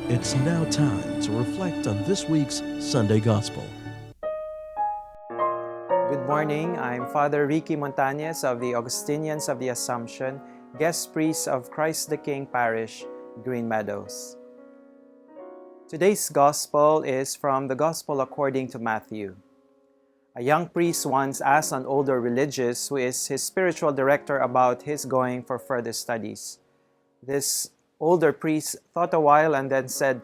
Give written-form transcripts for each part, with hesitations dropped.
It's now time to reflect on this week's Sunday Gospel. Good morning. I'm Father Ricky Montañez of the Augustinians of the Assumption, guest priest of Christ the King Parish, Green Meadows. Today's Gospel is from the Gospel according to Matthew. A young priest once asked an older religious who is his spiritual director about his going for further studies. This older priest thought a while and then said,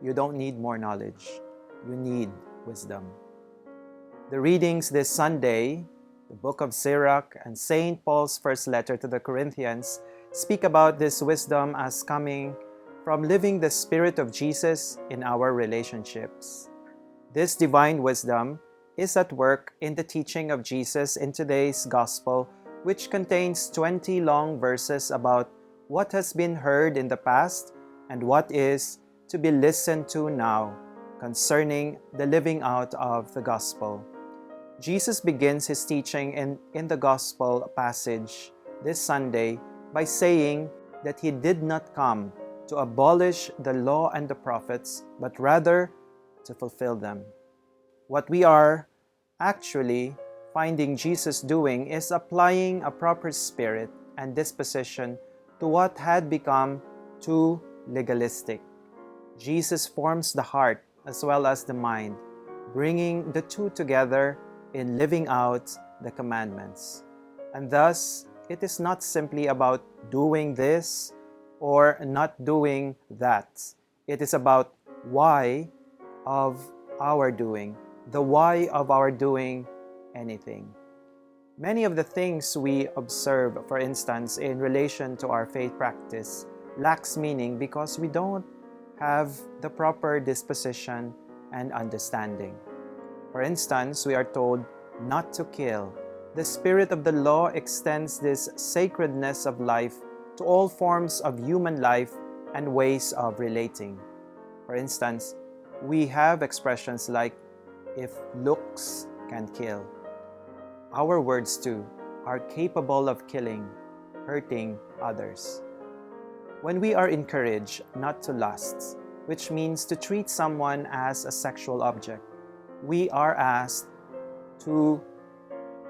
"You don't need more knowledge. You need wisdom." The readings this Sunday, the book of Sirach and St. Paul's first letter to the Corinthians, speak about this wisdom as coming from living the Spirit of Jesus in our relationships. This divine wisdom is at work in the teaching of Jesus in today's Gospel, which contains 20 long verses about what has been heard in the past and what is to be listened to now concerning the living out of the Gospel. Jesus begins his teaching in the Gospel passage this Sunday by saying that he did not come to abolish the law and the prophets, but rather to fulfill them. What we are actually finding Jesus doing is applying a proper spirit and disposition to what had become too legalistic. Jesus forms the heart as well as the mind, bringing the two together in living out the commandments. And thus, it is not simply about doing this or not doing that. It is about why of our doing, the why of our doing anything. Many of the things we observe, for instance, in relation to our faith practice, lacks meaning because we don't have the proper disposition and understanding. For instance, we are told not to kill. The spirit of the law extends this sacredness of life to all forms of human life and ways of relating. For instance, we have expressions like, "If looks can kill." Our words too are capable of killing, hurting others. When we are encouraged not to lust, which means to treat someone as a sexual object, we are asked to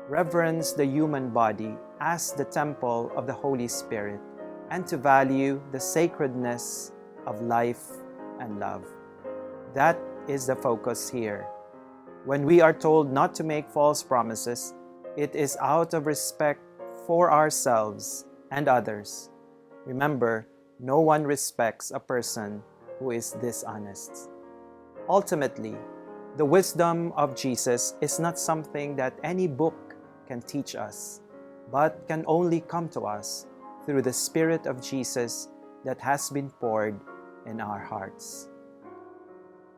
reverence the human body as the temple of the Holy Spirit and to value the sacredness of life and love. That is the focus here. When we are told not to make false promises, it is out of respect for ourselves and others. Remember, no one respects a person who is dishonest. Ultimately, the wisdom of Jesus is not something that any book can teach us, but can only come to us through the Spirit of Jesus that has been poured in our hearts.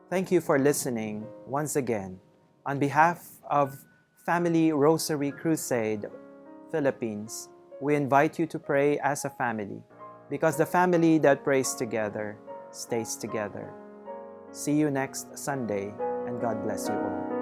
Thank you for listening once again. On behalf of Family Rosary Crusade Philippines, we invite you to pray as a family, because the family that prays together stays together. See you next Sunday, and God bless you all.